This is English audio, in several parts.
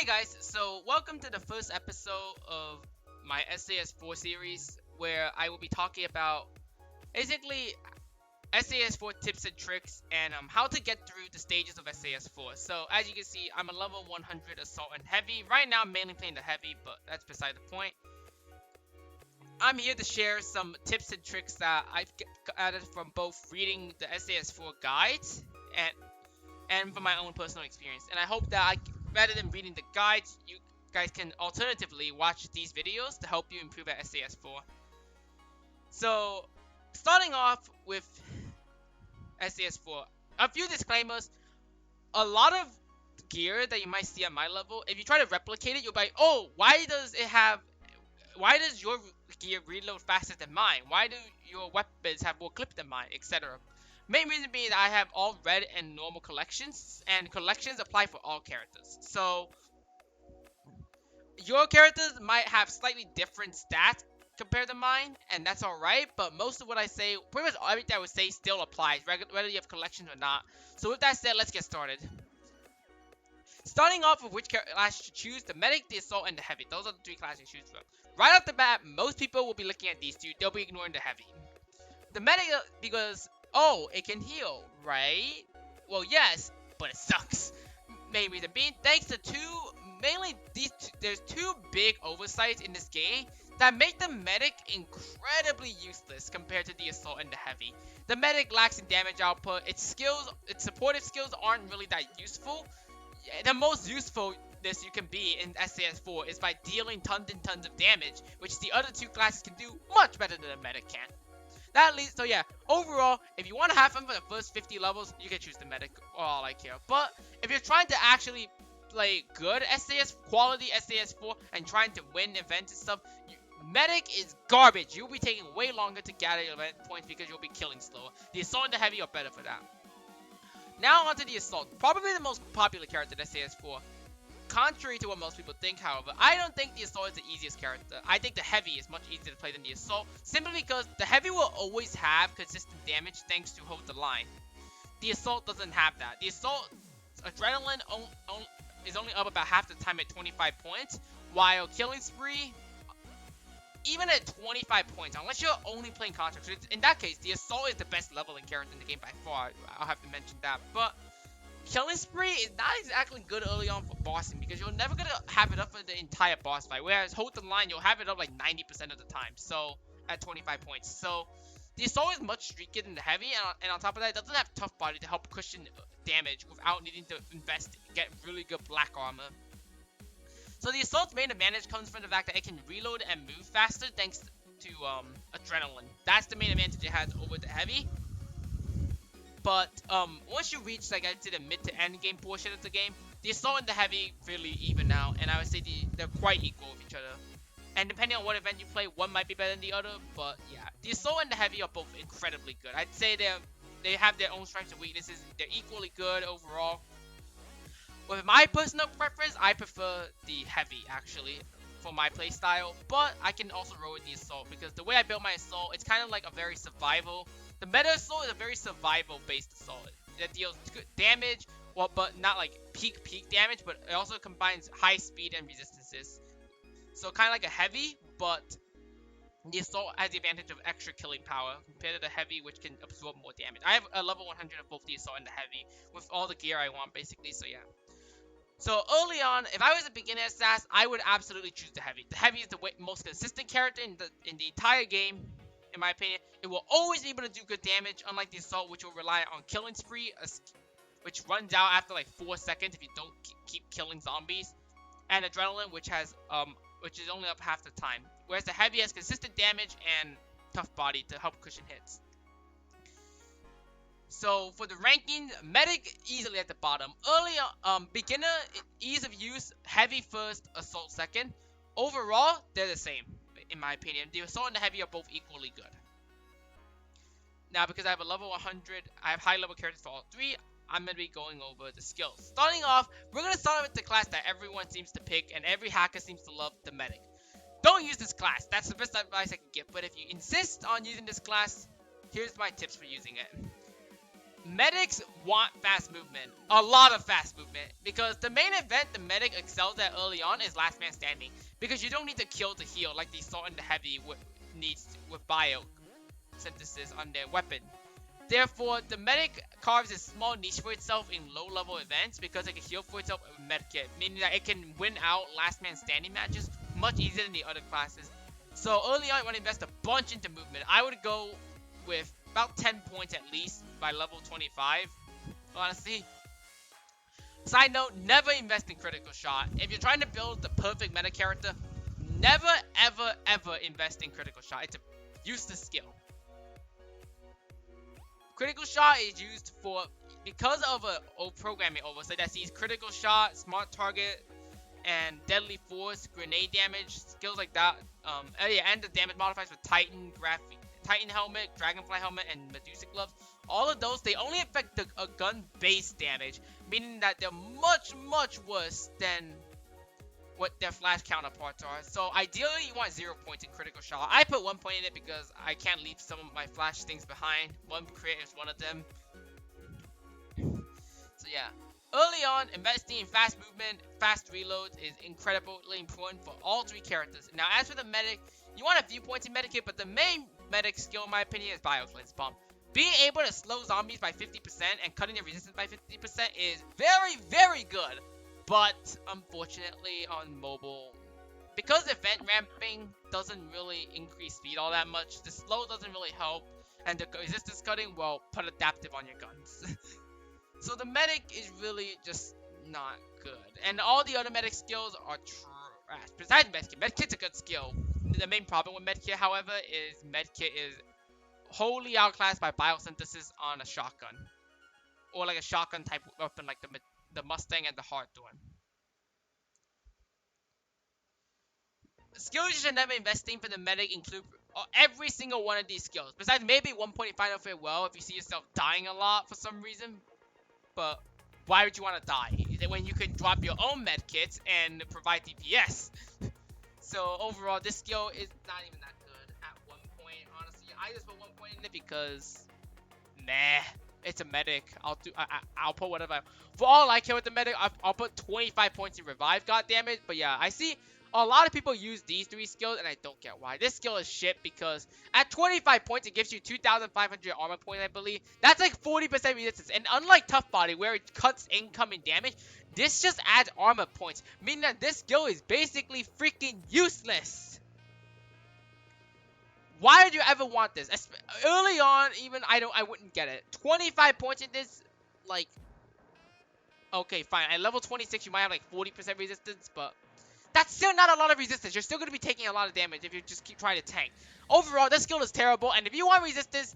Hey guys, so welcome to the first episode of my SAS4 series where I will be talking about basically SAS4 tips and tricks and how to get through the stages of SAS4. So as you can see, I'm a level 100 assault and heavy. Right now I'm mainly playing the heavy, but that's beside the point. I'm here to share some tips and tricks that I've added from both reading the SAS4 guides and from my own personal experience. And I hope that rather than reading the guides, you guys can alternatively watch these videos to help you improve at SAS4. So, starting off with SAS4, a few disclaimers. A lot of gear that you might see at my level, if you try to replicate it, you'll be like, oh, why does your gear reload faster than mine? Why do your weapons have more clip than mine, etc. Main reason being that I have all red and normal collections, and collections apply for all characters. So your characters might have slightly different stats compared to mine, and that's alright, but most of what I say, pretty much everything I would say still applies, whether you have collections or not. So with that said, let's get started. Starting off with which class you should choose, the medic, the assault, and the heavy. Those are the three classes you choose from. Right off the bat, most people will be looking at these two, they'll be ignoring the heavy. The medic, because oh, it can heal, right? Well, yes, but it sucks. Main reason being, thanks to there's two big oversights in this game that make the medic incredibly useless compared to the assault and the heavy. The medic lacks in damage output, its supportive skills aren't really that useful. The most usefulness you can be in SAS4 is by dealing tons and tons of damage, which the other two classes can do much better than the medic can. That leads, so yeah, overall, if you want to have fun for the first 50 levels, you can choose the medic, all I care. But if you're trying to actually play good quality SAS4, and trying to win events and stuff, medic is garbage. You'll be taking way longer to gather your event points because you'll be killing slower. The assault and the heavy are better for that. Now onto the assault, probably the most popular character in SAS4. Contrary to what most people think, however, I don't think the assault is the easiest character. I think the heavy is much easier to play than the assault, simply because the heavy will always have consistent damage thanks to hold the line. The assault doesn't have that. The assault adrenaline is only up about half the time at 25 points, while killing spree, even at 25 points, unless you're only playing contracts, in that case, the assault is the best leveling character in the game by far. I'll have to mention that, but killing spree is not exactly good early on for bossing because you're never gonna have it up for the entire boss fight. Whereas hold the line, you'll have it up like 90% of the time. So at 25 points. So the assault is much streakier than the heavy, and on top of that, it doesn't have tough body to help cushion damage without needing to get really good black armor. So the assault's main advantage comes from the fact that it can reload and move faster thanks to adrenaline. That's the main advantage it has over the heavy. But once you reach, like I said, the mid to end game portion of the game, the assault and the heavy really even out, and I would say they're quite equal with each other. And depending on what event you play, one might be better than the other, but yeah, the assault and the heavy are both incredibly good. I'd say they have their own strengths and weaknesses. They're equally good overall. With my personal preference, I prefer the heavy actually for my playstyle, but I can also roll with the assault because the way I built my assault, it's kind of like a very survival. The meta assault is a very survival-based assault that deals good damage, well, but not like peak damage, but it also combines high speed and resistances. So kind of like a heavy, but the assault has the advantage of extra killing power compared to the heavy, which can absorb more damage. I have a level 100 of both the assault and the heavy with all the gear I want, basically. So yeah. So early on, if I was a beginner assassin, I would absolutely choose the heavy. The heavy is the most consistent character in the entire game. In my opinion, it will always be able to do good damage, unlike the assault, which will rely on killing spree, which runs out after like 4 seconds if you don't keep killing zombies, and adrenaline, which is only up half the time. Whereas the heavy has consistent damage and tough body to help cushion hits. So for the ranking, medic easily at the bottom. Early beginner, ease of use, heavy first, assault second. Overall, they're the same. In my opinion, the assault and the heavy are both equally good. Now, because I have a level 100, I have high level characters for all three, I'm going to be going over the skills. Starting off, we're going to start with the class that everyone seems to pick, and every hacker seems to love, the medic. Don't use this class, that's the best advice I can give, but if you insist on using this class, here's my tips for using it. medics want fast movement, a lot of fast movement, because the main event the medic excels at early on is last man standing, because you don't need to kill to heal like the assault and the heavy needs with biosynthesis on their weapon. Therefore, the medic carves a small niche for itself in low-level events because it can heal for itself with medkit, meaning that it can win out last man standing matches much easier than the other classes. So early on, you want to invest a bunch into movement. I would go with about 10 points at least by level 25, honestly. Side note, never invest in critical shot. If you're trying to build the perfect meta character, never, ever, ever invest in critical shot. It's a useless skill. Critical shot is used for, because of a old programming oversight that sees critical shot, smart target, and deadly force, grenade damage, skills like that. And the damage modifiers for Titan helmet, Dragonfly helmet, and Medusa gloves. All of those, they only affect a gun-based damage, meaning that they're much, much worse than what their flash counterparts are. So ideally, you want 0 points in critical shot. I put 1 point in it because I can't leave some of my flash things behind. One crit is one of them. So yeah. Early on, investing in fast movement, fast reloads is incredibly important for all three characters. Now, as for the medic, you want a few points in medikit, but the main medic skill, in my opinion, is Biocleanse Bomb. Being able to slow zombies by 50% and cutting their resistance by 50% is very, very good. But, unfortunately, on mobile, because event ramping doesn't really increase speed all that much, the slow doesn't really help, and the resistance cutting, well, put adaptive on your guns. So the medic is really just not good. And all the other medic skills are trash. Besides medkit. Medkit's a good skill. The main problem with medkit, however, is medkit is wholly outclassed by biosynthesis on a shotgun. Or like a shotgun type weapon like the Mustang and the Hawthorne. Skills you should never invest in for the medic include every single one of these skills. Besides maybe 1 point in Final Farewell if you see yourself dying a lot for some reason. But why would you want to die when you can drop your own medkits and provide DPS? So overall, this skill is not even that good at 1 point. Honestly, I just put 1 point in it because, meh, it's a medic. I'll put whatever. For all I care with the medic, I'll put 25 points in revive. God damn it! But yeah, I see a lot of people use these three skills, and I don't get why. This skill is shit because at 25 points, it gives you 2,500 armor points, I believe. That's like 40% resistance. And unlike Tough Body, where it cuts incoming damage, this just adds armor points, meaning that this skill is basically freaking useless. Why would you ever want this? Early on, even I wouldn't get it. 25 points in this, like, okay, fine. At level 26, you might have like 40% resistance, but that's still not a lot of resistance. You're still going to be taking a lot of damage if you just keep trying to tank. Overall, this skill is terrible, and if you want resistance,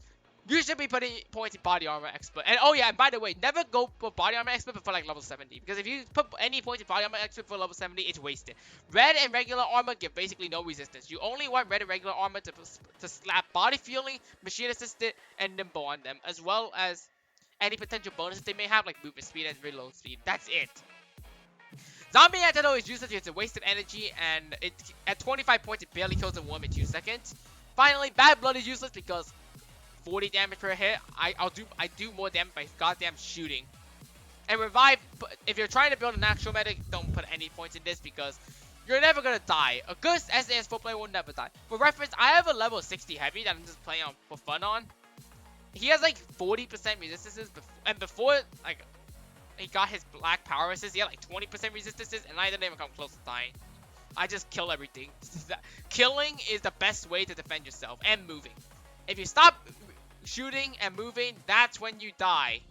you should be putting points in body armor expert. And oh yeah, and by the way, never go for body armor expert before like level 70. Because if you put any points in body armor expert for level 70, it's wasted. Red and regular armor give basically no resistance. You only want red and regular armor to slap body fueling, machine assisted, and nimble on them. As well as any potential bonuses they may have, like movement speed and reload speed. That's it. Zombie Antidote is useless, it's a waste of energy, and at 25 points it barely kills a worm in 2 seconds. Finally, Bad Blood is useless because 40 damage per hit, I do more damage by goddamn shooting. And Revive, if you're trying to build an actual medic, don't put any points in this because you're never gonna die. A good SAS4 player will never die. For reference, I have a level 60 heavy that I'm just playing on for fun on. He has like 40% resistances, and before, like, he got his black power resist, he had like 20% resistances, and I didn't even come close to dying. I just kill everything. Killing is the best way to defend yourself, and moving. If you stop shooting and moving, that's when you die.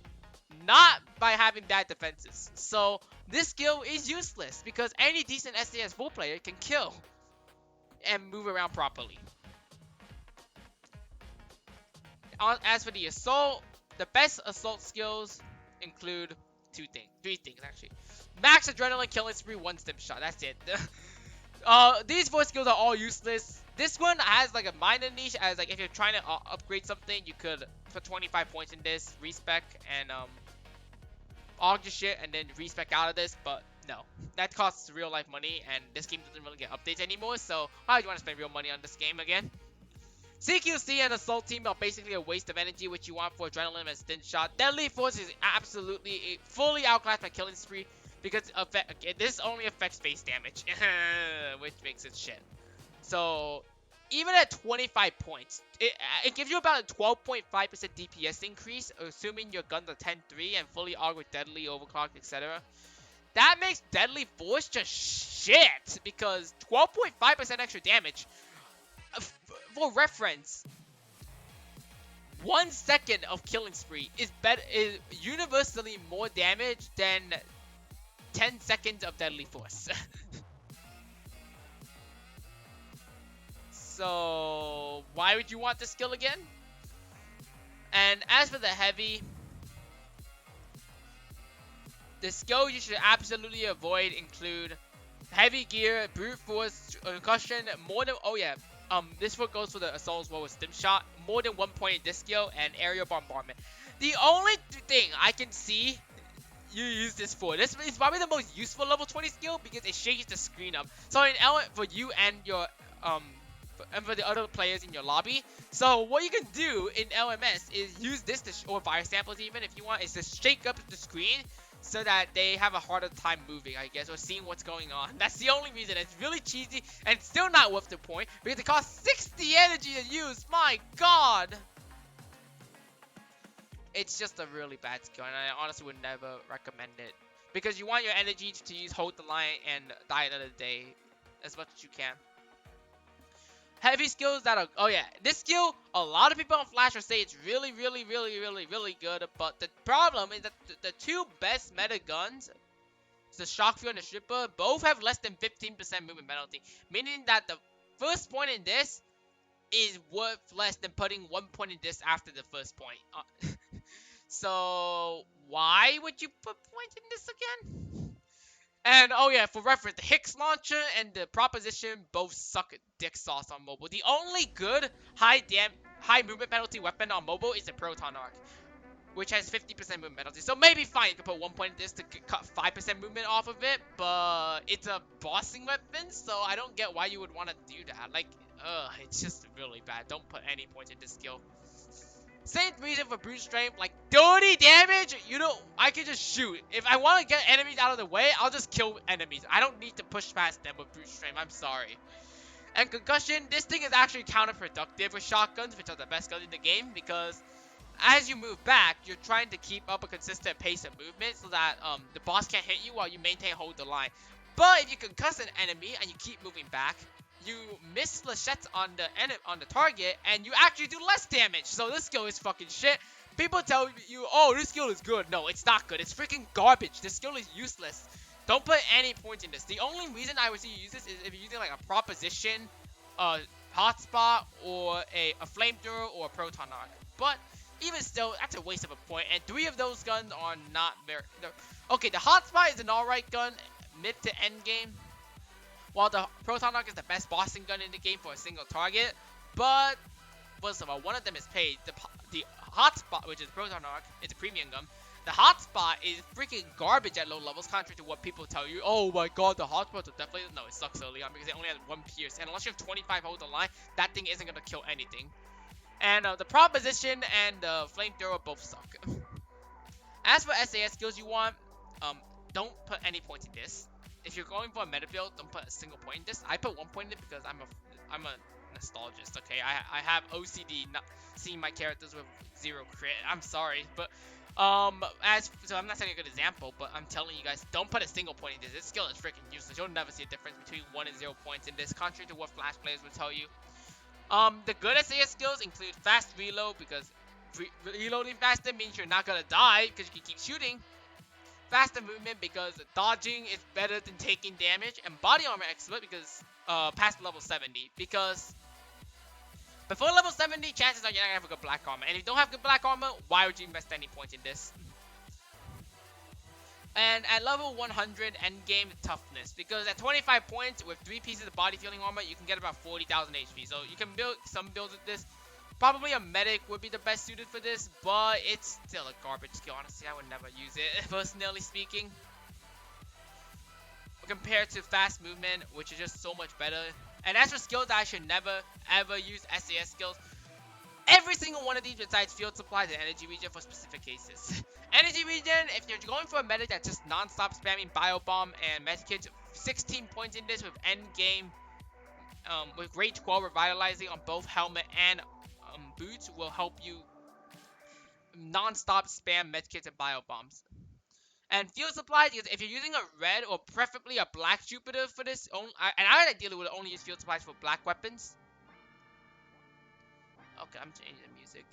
Not by having bad defenses. So, this skill is useless, because any decent SAS4 player can kill and move around properly. As for the assault, the best assault skills include three things actually. Max adrenaline, killing spree, 1 stim shot. That's it. These 4 skills are all useless. This one has like a minor niche, as like if you're trying to upgrade something, you could put 25 points in this, respec, and aug your shit, and then respec out of this. But no, that costs real life money, and this game doesn't really get updates anymore. So why would you want to spend real money on this game again? CQC and Assault Team are basically a waste of energy, which you want for Adrenaline and Stint Shot. Deadly Force is absolutely fully outclassed by Killing Spree because this only affects base damage, which makes it shit. So even at 25 points, it gives you about a 12.5% DPS increase, assuming your guns are 10-3 and fully armed with Deadly, Overclocked, etc. That makes Deadly Force just shit, because 12.5% extra damage. For reference, 1 second of Killing Spree is universally more damage than 10 seconds of Deadly Force. So why would you want this skill again? And as for the heavy, the skill you should absolutely avoid include heavy gear, brute force, concussion, more than this one goes for the assault as well with stim shot, more than 1 point in this skill, and aerial bombardment. The only thing I can see you use this for, this is probably the most useful level 20 skill because it shakes the screen up. So for you and your and for the other players in your lobby. So what you can do in LMS is use this or fire samples even if you want, is to shake up the screen so that they have a harder time moving, I guess, or seeing what's going on. That's the only reason. It's really cheesy and still not worth the point because it costs 60 energy to use. My god! It's just a really bad skill, and I honestly would never recommend it because you want your energy to use hold the line and die another day as much as you can. Heavy skills that are, this skill, a lot of people on Flash will say it's really good, but the problem is that the two best meta guns, the Shockfield and the Stripper, both have less than 15% movement penalty, meaning that the first point in this is worth less than putting 1 point in this after the first point. So why would you put points in this again? And for reference, the Hicks launcher and the Proposition both suck dick sauce on mobile. The only good high movement penalty weapon on mobile is the Proton Arc, which has 50% movement penalty. So maybe fine, you can put 1 point in this to cut 5% movement off of it, but it's a bossing weapon, so I don't get why you would want to do that. Like, it's just really bad. Don't put any points in this skill. Same reason for brute strength, like 30 damage, I can just shoot. If I want to get enemies out of the way, I'll just kill enemies. I don't need to push past them with brute strength, I'm sorry. And concussion, this thing is actually counterproductive with shotguns, which are the best guns in the game, because as you move back, you're trying to keep up a consistent pace of movement so that the boss can't hit you while you maintain hold the line. But if you concuss an enemy and you keep moving back, you miss flechettes on the target, and you actually do less damage. So this skill is fucking shit. People tell you, oh, this skill is good. No, it's not good. It's freaking garbage. This skill is useless. Don't put any points in this. The only reason I would see you use this is if you're using like a Proposition, hotspot, or a flamethrower, or a proton arc. But even still, that's a waste of a point. And 3 of those guns are not very... Okay, the hotspot is an alright gun, mid to end game, while the Proton Arc is the best bossing gun in the game for a single target. But first of all, one of them is paid. The hotspot, which is Proton Arc, it's a premium gun. The hotspot is freaking garbage at low levels, contrary to what people tell you. Oh my god, the hotspots are definitely... No, it sucks early on because it only has 1 pierce. And unless you have 25 hold the line, that thing isn't going to kill anything. And the Proposition and the Flamethrower both suck. As for SAS skills you want, don't put any points in this. If you're going for a meta build, don't put a single point in this. I put 1 point in it because I'm a nostalgist, okay? I have OCD not seeing my characters with 0 crit. I'm sorry, but so I'm not saying a good example, but I'm telling you guys, don't put a single point in this. This skill is freaking useless. You'll never see a difference between 1 and 0 points in this, contrary to what Flash players will tell you. The good SAS skills include fast reload, because reloading faster means you're not gonna die because you can keep shooting. Faster movement because dodging is better than taking damage, and body armor expert because past level 70, because before level 70 chances are you're not gonna have a good black armor, and if you don't have good black armor, why would you invest any points in this? And at level 100 endgame toughness, because at 25 points with 3 pieces of body feeling armor you can get about 40,000 HP, so you can build some builds with this. Probably a medic would be the best suited for this, but it's still a garbage skill. Honestly, I would never use it, personally speaking. Compared to fast movement, which is just so much better. And as for skills that I should never, ever use SAS skills. Every single one of these besides field supplies and energy regen for specific cases. Energy regen, if you're going for a medic that's just non-stop spamming biobomb and medkits, 16 points in this with end game, with rage 12 revitalizing on both helmet and boots will help you non-stop spam medkits and biobombs. And field supplies, because if you're using a red or preferably a black Jupiter for this, and I ideally would only use field supplies for black weapons. Okay, I'm changing the music.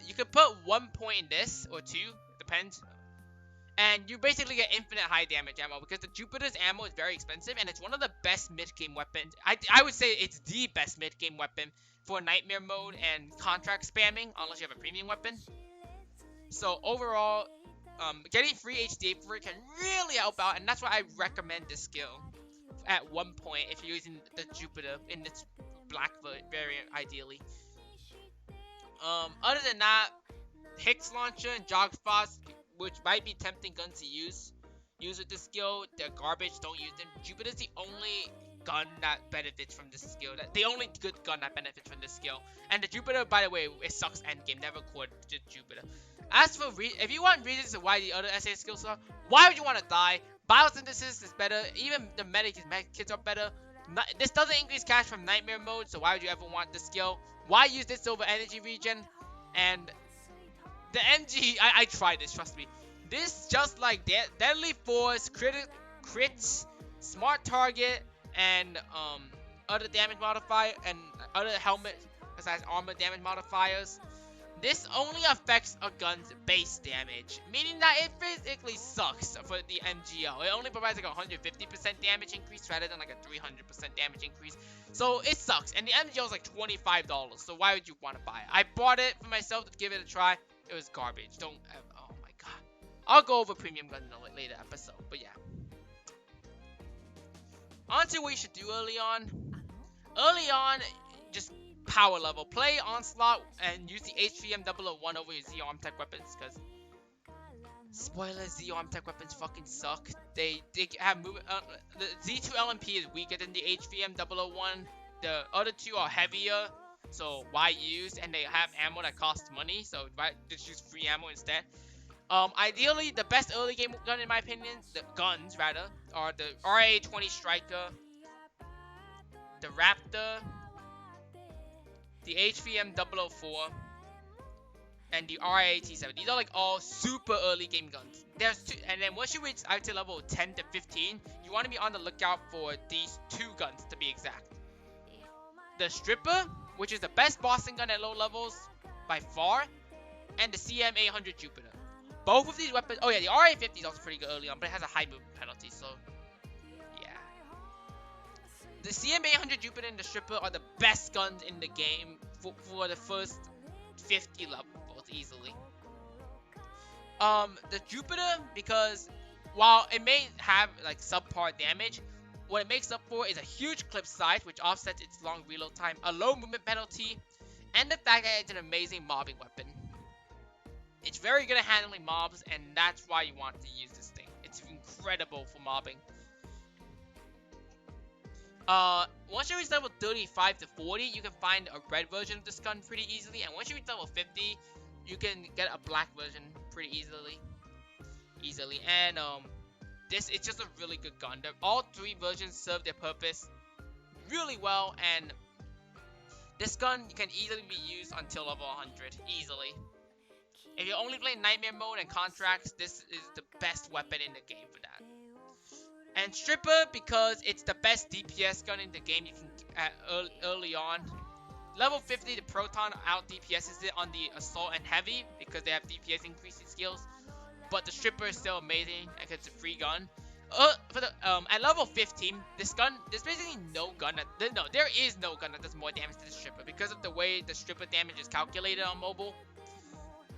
You could put 1 point in this, or 2, depends. And you basically get infinite high damage ammo, because the Jupiter's ammo is very expensive, and it's one of the best mid-game weapons. I would say it's the best mid-game weapon for Nightmare mode and contract spamming, unless you have a premium weapon. So overall, getting free HDA for it can really help out, and that's why I recommend this skill at 1 point if you're using the Jupiter in this black variant, ideally. Other than that, Hicks Launcher and Jog Frost, which might be tempting guns to use with this skill, they're garbage, don't use them. Jupiter's the only gun that benefits from this skill. The only good gun that benefits from this skill. And the Jupiter, by the way, it sucks endgame, never quit Jupiter. As for if you want reasons why the other SA skills suck, why would you want to die? Biosynthesis is better, even the medic kits are better. This doesn't increase cash from Nightmare mode, so why would you ever want this skill? Why use this over energy regen? And the MG, I tried this, trust me. This, just like Deadly Force, crits, smart target, and other damage modifier, and other helmet besides armor damage modifiers, this only affects a gun's base damage, meaning that it physically sucks for the MGL. It only provides like a 150% damage increase rather than like a 300% damage increase. So it sucks, and the MGL is like $25, so why would you want to buy it? I bought it for myself to give it a try. It was garbage. Oh my god. I'll go over premium guns in a later episode, but yeah. On to what you should do early on. Early on, just power level. Play Onslaught and use the HVM001 over your Z-Arm tech weapons, because spoiler, Z-Arm tech weapons fucking suck. They have movement. The Z2 LMP is weaker than the HVM001. The other two are heavier, so why use? And they have ammo that costs money, so why just use free ammo instead? Ideally, the best early game gun in my opinion, the guns rather, are the RA-20 Striker, the Raptor, the HVM004, and the RA-T7. These are like all super early game guns. There's two, and then once you reach out to level 10 to 15, you want to be on the lookout for these two guns to be exact. The Stripper, which is the best bossing gun at low levels by far, and the CM800 Jupiter. Both of these weapons, oh yeah, the RA-50 is also pretty good early on, but it has a high movement penalty, so yeah. The CM800 Jupiter and the Stripper are the best guns in the game for the first 50 levels easily. The Jupiter, because while it may have like subpar damage, what it makes up for is a huge clip size, which offsets its long reload time, a low movement penalty, and the fact that it's an amazing mobbing weapon. It's very good at handling mobs, and that's why you want to use this thing. It's incredible for mobbing. Once you reach level 35 to 40, you can find a red version of this gun pretty easily, and once you reach level 50, you can get a black version pretty easily. And it's just a really good gun. All three versions serve their purpose really well, and this gun can easily be used until level 100 easily. If you're only playing Nightmare mode and contracts, this is the best weapon in the game for that. And Stripper, because it's the best DPS gun in the game you can early on. Level 50, the Proton out DPSs it on the Assault and Heavy because they have DPS increasing skills. But the Stripper is still amazing because it's a free gun. At level 15, there's basically no gun there is no gun that does more damage to the Stripper because of the way the Stripper damage is calculated on mobile.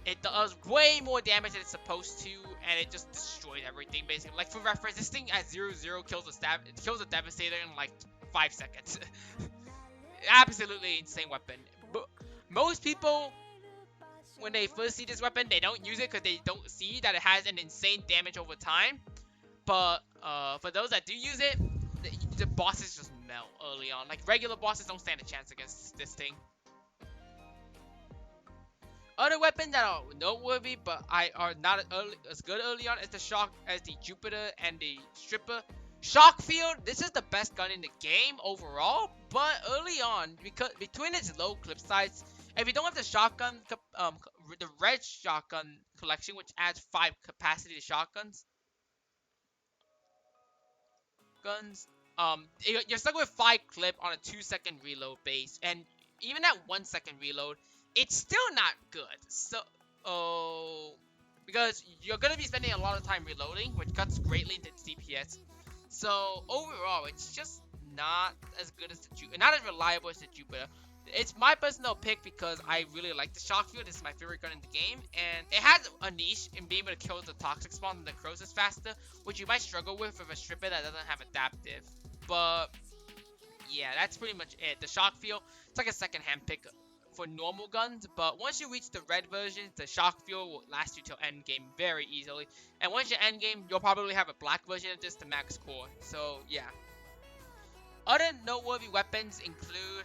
It does way more damage than it's supposed to, and it just destroys everything, basically. Like, for reference, this thing at 0-0 kills a Devastator in, like, 5 seconds. Absolutely insane weapon. But most people, when they first see this weapon, they don't use it because they don't see that it has an insane damage over time. But, for those that do use it, the bosses just melt early on. Like, regular bosses don't stand a chance against this thing. Other weapons that are noteworthy but are not as good early on as the Jupiter and the Stripper. Shock Field, this is the best gun in the game overall, but early on, because between its low clip size, if you don't have the shotgun, the red shotgun collection, which adds 5 capacity to shotguns, you're stuck with 5 clip on a 2-second reload base, and even at 1-second reload, it's still not good. So, because you're gonna be spending a lot of time reloading, which cuts greatly into DPS. So overall, it's just not as good as not as reliable as the Jupiter. It's my personal pick because I really like the Shock Field. This is my favorite gun in the game, and it has a niche in being able to kill the toxic spawn and the Crows faster, which you might struggle with a stripper that doesn't have adaptive. But yeah, that's pretty much it. The Shock Field, it's like a second-hand pick for normal guns, but once you reach the red version, the Shock Field will last you till end game very easily. And once you end game, you'll probably have a black version of this to max core. So yeah. Other noteworthy weapons include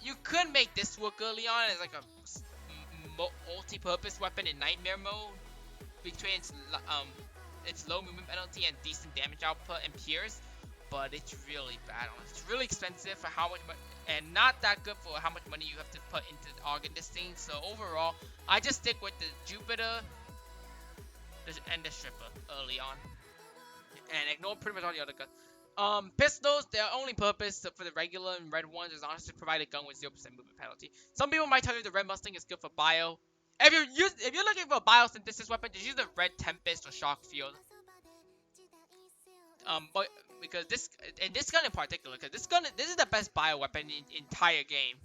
you could make this work early on as like a multi-purpose weapon in nightmare mode between its low movement penalty and decent damage output and pierce, but it's really bad on it. It's really expensive for how much and not that good for how much money you have to put into augment this thing. So overall, I just stick with the Jupiter and the Stripper early on, and ignore pretty much all the other guns. Pistols, their only purpose for the regular and red ones is honestly to provide a gun with 0% movement penalty. Some people might tell you the red Mustang is good for bio. If you're looking for a biosynthesis weapon, just use the red Tempest or Shock Field. But because this gun in particular, because this is the best bio weapon in the entire game.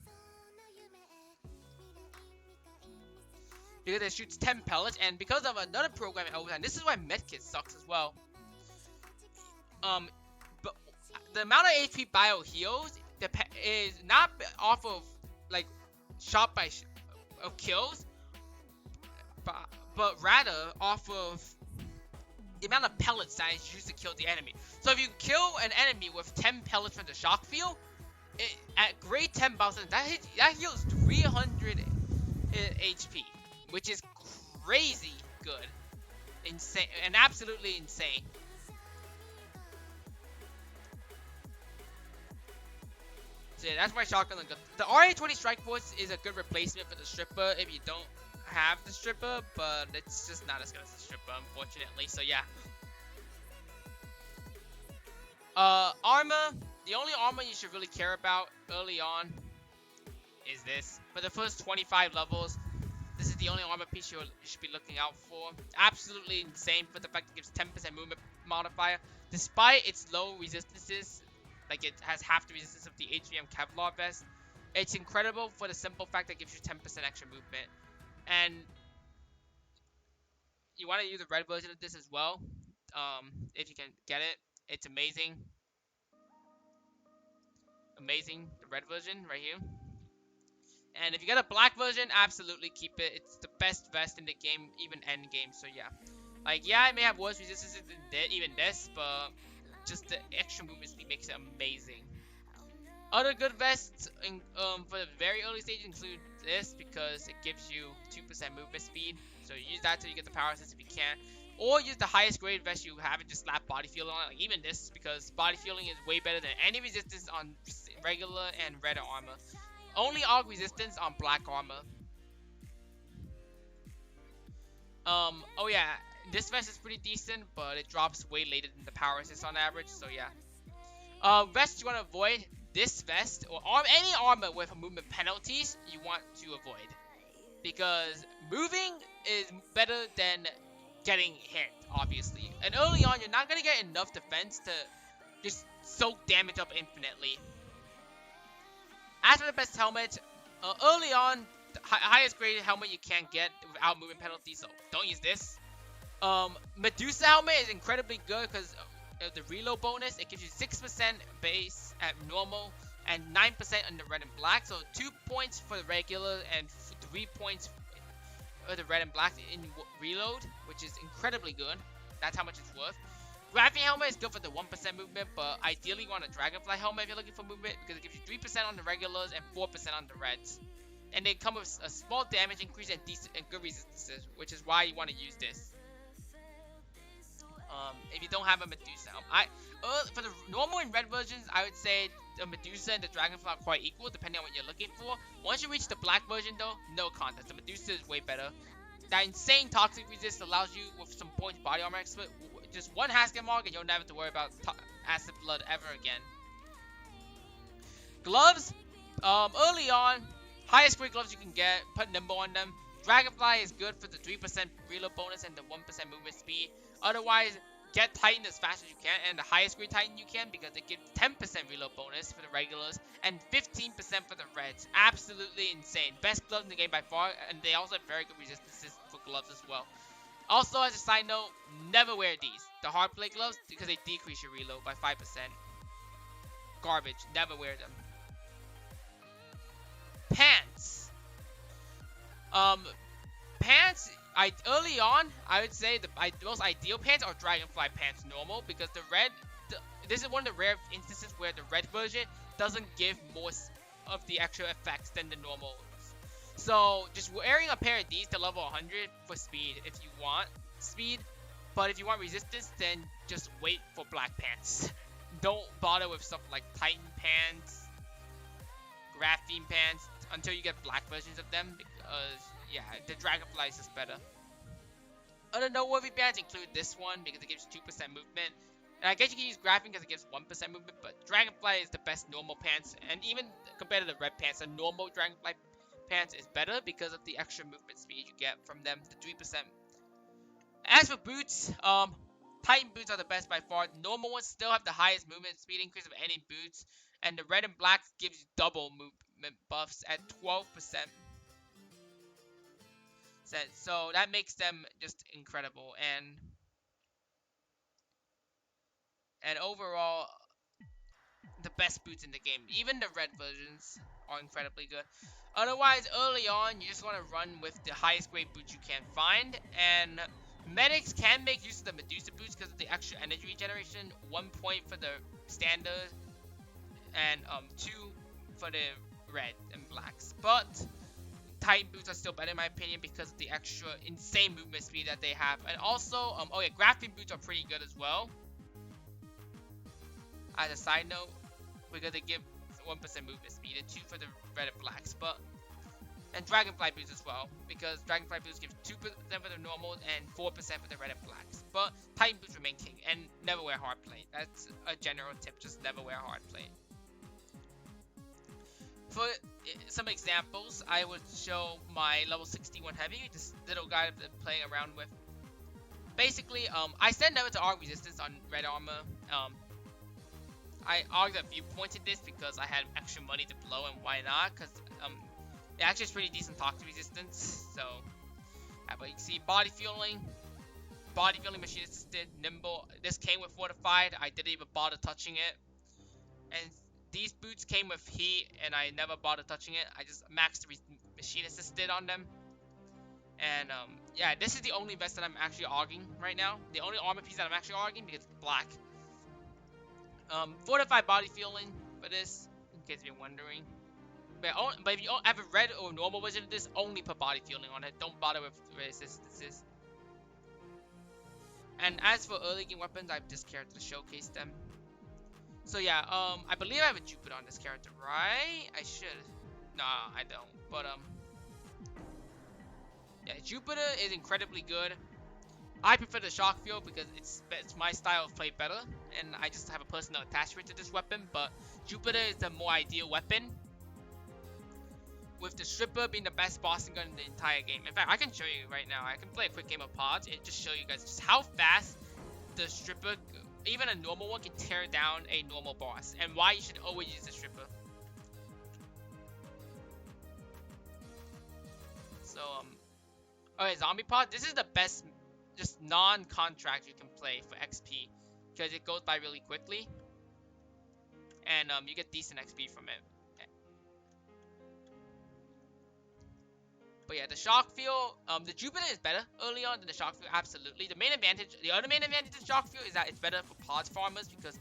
Because it shoots 10 pellets, and because of another program in overtime, this is why medkit sucks as well. But the amount of HP bio heals is not off of like shot by of kills, but rather off of the amount of pellets that is used to kill the enemy. So if you kill an enemy with 10 pellets from the Shock Field, at grade 10 Bowser, that heals 300 HP, which is crazy good, insane, and absolutely insane. So yeah, that's why shotgun is good. The RA-20 Strike Force is a good replacement for the Stripper if you don't have the Stripper, but it's just not as good as the Stripper, unfortunately. So yeah. Armor. The only armor you should really care about early on is this. For the first 25 levels, this is the only armor piece you should be looking out for. Absolutely insane for the fact it gives 10% movement modifier, despite its low resistances. Like, it has half the resistance of the HVM Kevlar vest. It's incredible for the simple fact that it gives you 10% extra movement. And you want to use the red version of this as well, if you can get it. It's amazing. Amazing, the red version right here. And if you get a black version, absolutely keep it. It's the best vest in the game, even end game. So yeah, like, yeah, it may have worse resistance than even this, but just the extra movement speed makes it amazing. Other good vests for the very early stage include this, because it gives you 2% movement speed. So use that till you get the power assist if you can. Or use the highest grade vest you have and just slap body fueling on it. Like, even this, because body fueling is way better than any resistance on regular and red armor. Only AUG resistance on black armor. Oh yeah, this vest is pretty decent, but it drops way later than the power assist on average, so yeah. Vest you want to avoid, this vest, or any armor with movement penalties, you want to avoid. Because moving is better than getting hit, obviously. And early on, you're not going to get enough defense to just soak damage up infinitely. As for the best helmet, early on, the highest graded helmet you can get without movement penalties, so don't use this. Medusa helmet is incredibly good because of the reload bonus. It gives you 6% base at normal and 9% on the red and black. So 2 points for the regular and 3 points for the red and black in reload, which is incredibly good. That's how much it's worth. Graphene helmet is good for the 1% movement, but ideally you want a dragonfly helmet if you're looking for movement because it gives you 3% on the regulars and 4% on the reds. And they come with a small damage increase and decent and good resistances, which is why you want to use this. If you don't have a Medusa, for the normal and red versions, I would say the Medusa and the Dragonfly are quite equal, depending on what you're looking for. Once you reach the black version, though, no contest. The Medusa is way better. That insane toxic resist allows you with some points body armor expert, just one Haskin mark, and you'll never have to worry about acid blood ever again. Gloves, early on, highest grade gloves you can get. Put Nimble on them. Dragonfly is good for the 3% reload bonus and the 1% movement speed. Otherwise, get Titan as fast as you can and the highest grade Titan you can because it gives 10% reload bonus for the regulars and 15% for the reds. Absolutely insane. Best gloves in the game by far, and they also have very good resistances for gloves as well. Also, as a side note, never wear these. The hard plate gloves because they decrease your reload by 5%. Garbage. Never wear them. Pants. Pants, early on, I would say the most ideal pants are Dragonfly pants normal because this is one of the rare instances where the red version doesn't give more of the extra effects than the normal. So just wearing a pair of these to level 100 for speed if you want speed, but if you want resistance, then just wait for black pants. Don't bother with stuff like Titan pants, Graphene pants until you get black versions of them because yeah, the Dragonfly is just better. Other noteworthy pants include this one because it gives 2% movement. And I guess you can use Graphene because it gives 1% movement, but Dragonfly is the best normal pants. And even compared to the red pants, the normal Dragonfly pants is better because of the extra movement speed you get from them, the 3%. As for boots, Titan boots are the best by far. Normal ones still have the highest movement speed increase of any boots. And the red and black gives you double movement buffs at 12%. So that makes them just incredible, and overall the best boots in the game. Even the red versions are incredibly good. Otherwise, early on, you just want to run with the highest grade boots you can find, and medics can make use of the Medusa boots because of the extra energy regeneration. 1 point for the standard, and 2 for the red and blacks. But Titan boots are still better in my opinion because of the extra insane movement speed that they have. And also, oh yeah, Graphene boots are pretty good as well. As a side note, because they give 1% movement speed and 2 for the red and blacks. And Dragonfly boots as well, because Dragonfly boots give 2% for the normal and 4% for the red and blacks. But Titan boots remain king, and never wear hard plate. That's a general tip, just never wear hard plate. For some examples, I would show my level 61 heavy, this little guy I've been playing around with. Basically, I said never to arc resistance on red armor. I argued a few points in this because I had extra money to blow, and why not? Because it actually is pretty decent toxic resistance. So, but you can see body fueling machine assisted, nimble. This came with fortified. I didn't even bother touching it, and these boots came with heat, and I never bothered touching it. I just maxed the machine assisted on them. And yeah, this is the only vest that I'm actually arguing right now. The only armor piece that I'm actually arguing because it's black. Fortified body fueling for this, in case you're wondering. But if you have a red or normal version of this, only put body fueling on it. Don't bother with resistances. And as for early game weapons, I've this character to showcase them. So yeah, I believe I have a Jupiter on this character, right? I should. Nah, I don't. But yeah, Jupiter is incredibly good. I prefer the shock field because it's my style of play better, and I just have a personal attachment to this weapon. But Jupiter is the more ideal weapon, with the stripper being the best bossing gun in the entire game. In fact, I can show you right now. I can play a quick game of pods and just show you guys just how fast the stripper, even a normal one, can tear down a normal boss, and why you should always use the stripper. So okay, zombie pod. This is the best, just non-contract you can play for XP because it goes by really quickly, and you get decent XP from it. But yeah, the shock field, the Jupiter is better early on than the shock field, absolutely. The other main advantage of shock field is that it's better for pods farmers because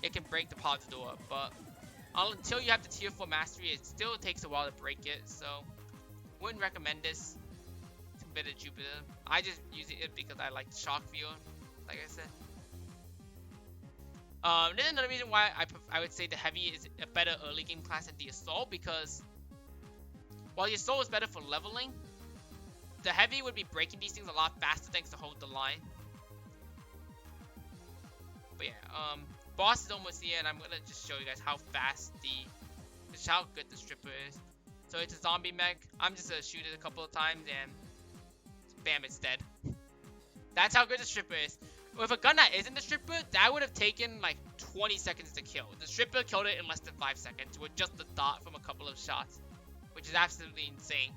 it can break the pod's door. But until you have the tier 4 mastery, it still takes a while to break it. So wouldn't recommend this compared to Jupiter. I just use it because I like the shock field, like I said. There's another reason why I would say the heavy is a better early game class than the assault, because while the assault is better for leveling, the heavy would be breaking these things a lot faster thanks to hold the line. But yeah, boss is almost here, and I'm gonna just show you guys how fast just how good the stripper is. So it's a zombie mech. I'm just gonna shoot it a couple of times and bam, it's dead. That's how good the stripper is. With a gun that isn't the stripper, that would have taken like 20 seconds to kill. The stripper killed it in less than 5 seconds with just the dot from a couple of shots, which is absolutely insane.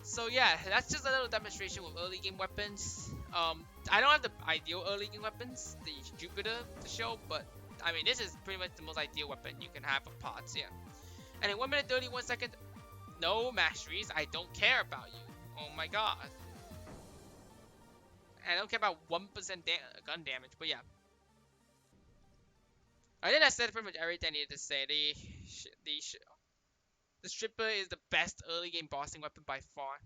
So yeah, that's just a little demonstration with early game weapons. I don't have the ideal early game weapons, the Jupiter to show, but I mean, this is pretty much the most ideal weapon you can have for pods, yeah. And in 1 minute 31 seconds, no masteries. I don't care about you. Oh my god. I don't care about 1% gun damage, but yeah. I think I said pretty much everything I needed to say. The stripper is the best early game bossing weapon by far.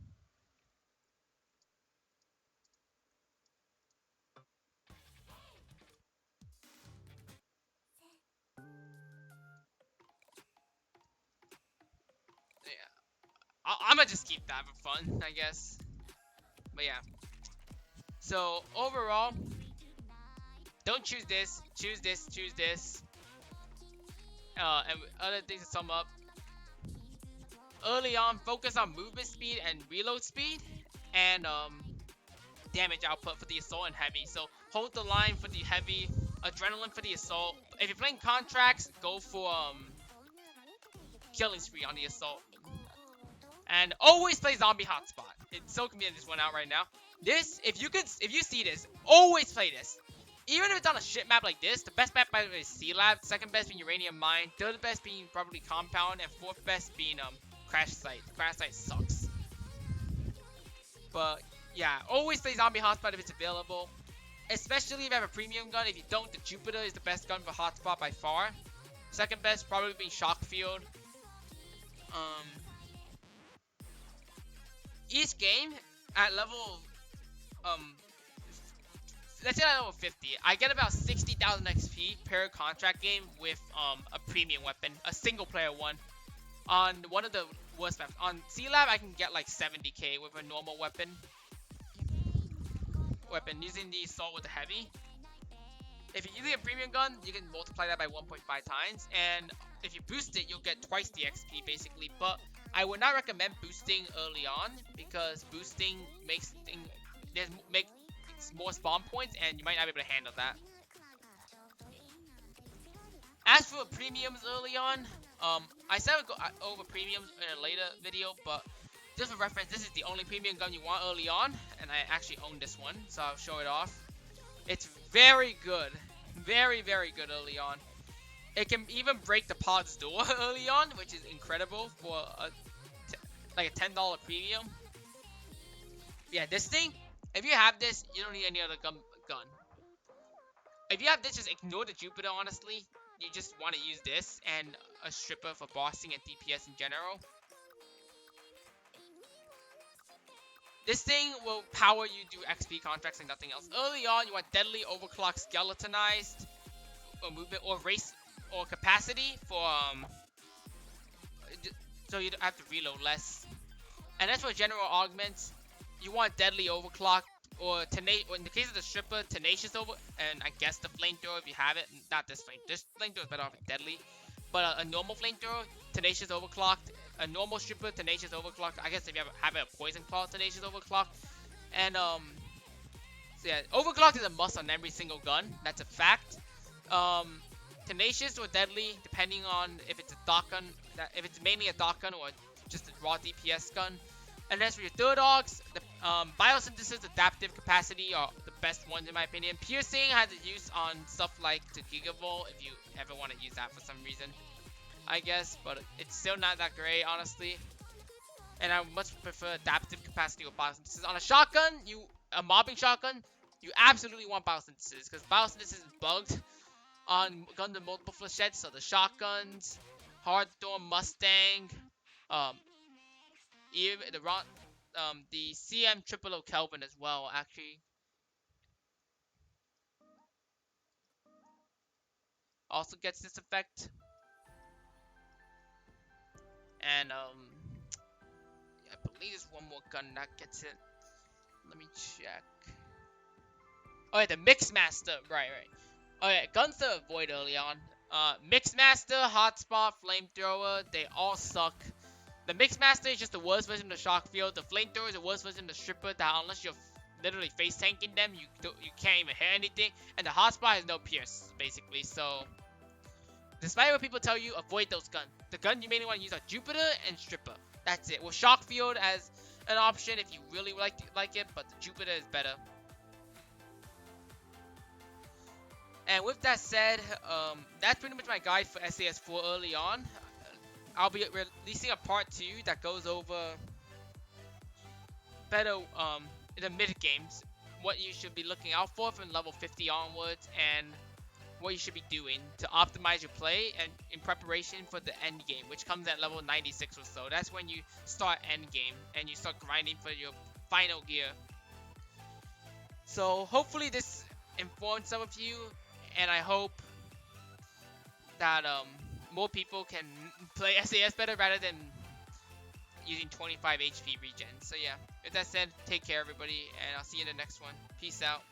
Yeah. I'm gonna just keep that for fun, I guess. But yeah. So overall, don't choose this. Choose this. Choose this. And other things to sum up. Early on, focus on movement speed and reload speed, and damage output for the assault and heavy. So hold the line for the heavy, adrenaline for the assault. If you're playing contracts, go for killing spree on the assault. And always play zombie hotspot. It's so convenient this one out right now. This, if you see this, always play this. Even if it's on a shit map like this, the best map by the way is Sea Lab, second best being Uranium Mine, third best being probably Compound, and fourth best being Crash Site. Crash Site sucks. But yeah, always play zombie hotspot if it's available. Especially if you have a premium gun. If you don't, the Jupiter is the best gun for hotspot by far. Second best probably being Shock Field. Each game at level let's say at level 50, I get about 60,000 XP per contract game with a premium weapon, a single player one. On one of the worst maps, on Sea Lab, I can get like 70k with a normal weapon using the assault with the heavy. If you're using a premium gun, you can multiply that by 1.5 times, and if you boost it, you'll get twice the XP basically. But I would not recommend boosting early on, because boosting makes more spawn points, and you might not be able to handle that. As for premiums early on, I said I would go over premiums in a later video, but just for reference, this is the only premium gun you want early on, and I actually own this one, so I'll show it off. It's very good, very good early on. It can even break the pod's door early on, which is incredible for like a $10 premium. Yeah, this thing, if you have this, you don't need any other gun. If you have this, just ignore the Jupiter, honestly. You just want to use this and a stripper for bossing and DPS in general. This thing will power you do XP contracts and nothing else. Early on, you want deadly, overclock, skeletonized, or movement, or race, or capacity for so you don't have to reload less. And as for general augments, you want deadly, overclock, or in the case of the stripper, tenacious over, and I guess the flamethrower if you have it. Not this flame. This flamethrower is better off with deadly, but a normal flamethrower, tenacious overclocked. A normal stripper, tenacious overclocked. I guess if you have a poison claw, tenacious overclocked. And so yeah, overclocked is a must on every single gun. That's a fact. Tenacious or deadly, depending on if it's a dot gun, if it's mainly a dot gun or just a raw DPS gun. And as for your third augs, the biosynthesis, adaptive capacity are the best ones in my opinion. Piercing has a use on stuff like the Gigavolt if you ever want to use that for some reason. I guess, but it's still not that great, honestly. And I much prefer adaptive capacity with biosynthesis. On a shotgun, a mobbing shotgun, you absolutely want biosynthesis because biosynthesis is bugged on guns with multiple flechettes. So the shotguns, Hardthorn, Mustang, um, even the CM Triple O Kelvin as well. Actually, also gets this effect. And I believe there's one more gun that gets it. Let me check. Oh yeah, the Mixmaster. Right, right. Oh yeah, guns to avoid early on. Mixmaster, Hotspot, Flamethrower, they all suck. The Mixmaster is just the worst version of the Shock Field. The Flamethrower is the worst version of the Stripper that unless you're literally face tanking them, you can't even hit anything. And the Hotspot has no pierce, basically. So, despite what people tell you, avoid those guns. The gun you mainly want to use are Jupiter and Stripper. That's it. With Shock Field as an option if you really like it, but the Jupiter is better. And with that said, that's pretty much my guide for SAS4 early on. I'll be releasing a part 2 that goes over better in the mid games, what you should be looking out for from level 50 onwards, and what you should be doing to optimize your play and in preparation for the end game, which comes at level 96 or so. That's when you start end game and you start grinding for your final gear. So hopefully this informed some of you, and I hope that more people can play SAS better rather than using 25 HP regen. So yeah, with that said, take care everybody, and I'll see you in the next one. Peace out.